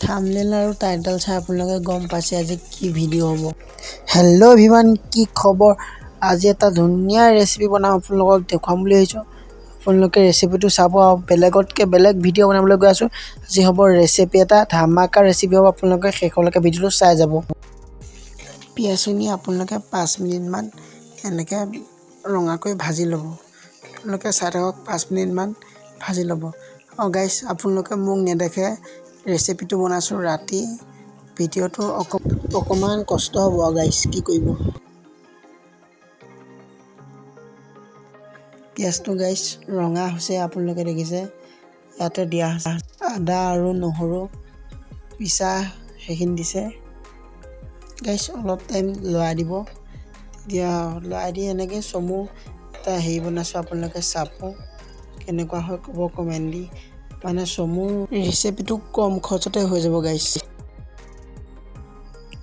Thumbnail আৰু title চাই আপোনালোকে গম পাইছে আজি কি ভিডিঅ' হ'ব। হেল্ল' এভৰিৱান, কি খবৰ? আজি এটা ধুনীয়া ৰেচিপি বনাম আপোনালোকক দেখুৱাম বুলি ভাবিছোঁ। আপোনালোকে ৰেচিপিটো চাব আৰু বেলেগতকৈ বেলেগ ভিডিঅ' বনাবলৈ গৈ আছোঁ। আজি হ'ব ৰেচিপি এটা ধামাকা ৰেচিপি হ'ব, আপোনালোকে শেষলৈকে ভিডিঅ'টো চাই যাব। পিঁয়াজখিনি আপোনালোকে 5 মিনিটমান এনেকৈ ৰঙাকৈ ভাজি ল'ব। আপোনালোকে চাই থাকক, 5 মিনিটমান ভাজি ল'ব। গাইছ, আপোনালোকে মোক নেদেখে, ৰেচিপিটো বনাইছোঁ ৰাতি, ভিডিঅ'টো অকণমান কষ্ট হ'ব গাইছ, কি কৰিব। পিঁয়াজটো গাইছ ৰঙা হৈছে, আপোনালোকে দেখিছে। ইয়াতে দিয়া হৈছে আদা আৰু নহৰু পিছা, সেইখিনি দিছে। গাইছ অলপ টাইম লৰাই দিব। এতিয়া লৰাই দি এনেকৈ চমু এটা হেৰি বনাইছোঁ, আপোনালোকে চাব কেনেকুৱা হয় ক'ব কমেণ্ট দি। মানে চমু ৰেচিপিটো কম খৰচতে হৈ যাব গাইছ।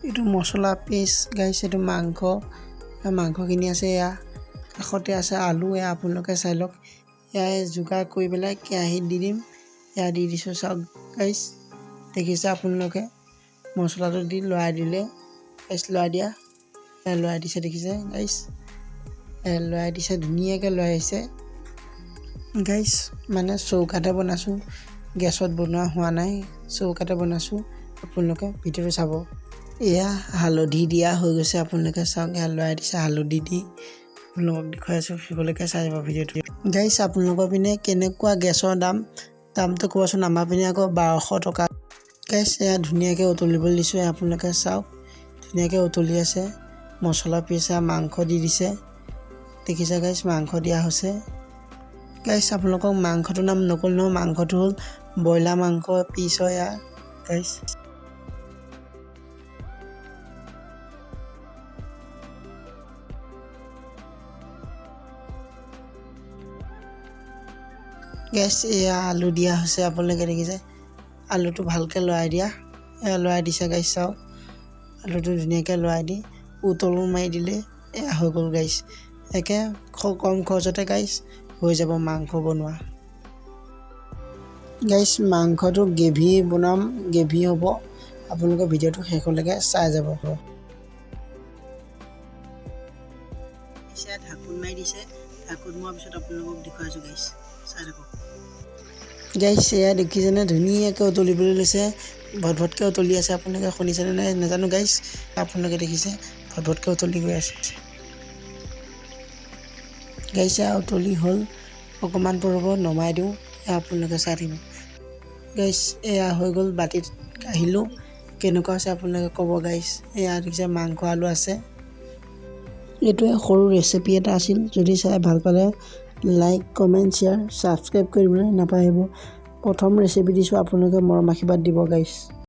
এইটো মছলা পেষ্ট গাইছ, এইটো মাংসখিনি আছে। এয়া কাষতে আছে আলু, এয়া আপোনালোকে চাই লওক। এয়াই যোগাৰ কৰি পেলাই কেৰাহীত দি দিম। এয়া দি দিছোঁ, চাওক গাইছ, দেখিছে আপোনালোকে। মছলাটো দি লৰাই দিলে গাইছ, লৰাই দিছে, দেখিছে গাইছ। লৰাই দিছে, ধুনীয়াকৈ লৰাই আহিছে গাইছ। মানে চৌকাতে বনাইছোঁ, গেছত বনোৱা হোৱা নাই, চৌকাতে বনাইছোঁ। আপোনালোকে ভিডিঅ'টো চাব। এয়া হালধি দিয়া হৈ গৈছে, আপোনালোকে চাওক। এয়া লৰাই দিছে হালধি দি, আপোনালোকক দেখুৱাই আছোঁ, শেষলৈকে চাই যাব ভিডিঅ'টো। গাইছ, আপোনালোকৰ পিনে কেনেকুৱা গেছৰ দামটো ক'বচোন। আমাৰ পিনে আকৌ 1200 টকা গাইছ। এয়া ধুনীয়াকৈ উতলিবলৈ দিছোঁ, আপোনালোকে চাওক ধুনীয়াকৈ উতলি আছে। মছলা পিছা মাংস দি দিছে, দেখিছে গাইছ, মাংস দিয়া হৈছে। গাইছ, আপোনালোকক মাংসটোৰ নাম নক'লো নহয়, মাংসটো হ'ল ব্ৰইলাৰ মাংস পিছ হয় এয়া গাইছ। গাইছ, এয়া আলু দিয়া হৈছে, আপোনালোকে দেখিছে। আলুটো ভালকৈ লৰাই দিয়া, এয়া লৰাই দিছে গাইছ, চাওক। আলুটো ধুনীয়াকৈ লৰাই দি উতলো মাৰি দিলে এয়া হৈ গ'ল গাইছ। একে কম খৰচতে গাইছ হৈ যাব মাংস বনোৱা। গাইছ, মাংসটো গ্ৰেভি বনাম, গ্ৰেভি হ'ব। আপোনালোকে ভিডিঅ'টো শেষলৈকে চাই যাব। ঢাকোন মাৰি দিছে, ঢাকোন মৰাৰ পিছত আপোনালোকক দেখুৱাইছোঁ গাইছ, চাই থাকক। গাইছ, এয়া দেখিছেনে, ধুনীয়াকৈ উতলিবলৈ লৈছে, ভটভটকৈ উতলি আছে। আপোনালোকে শুনিছেনে নাই নাজানো গাইছ, আপোনালোকে দেখিছে ভটভটকৈ উতলি গৈ আছে গাইছ। এয়া উতলি হ'ল, অকণমান পৰিব, নমাই দিওঁ। এয়া আপোনালোকে চাই থাকিব গাইছ। এয়া হৈ গ'ল, বাতিত কাঢ়িলোঁ। কেনেকুৱা হৈছে আপোনালোকে ক'ব গাইছ। এয়া দেখিছে মাংস আলু আছে। এইটোৱে সৰু ৰেচিপি এটা আছিল। যদি চাই ভাল পালে লাইক, কমেণ্ট, শ্বেয়াৰ, ছাবস্ক্ৰাইব কৰিবলৈ নাপাহৰিব। প্ৰথম ৰেচিপি দিছোঁ, আপোনালোকে মৰম আশীৰ্বাদ দিব গাইছ।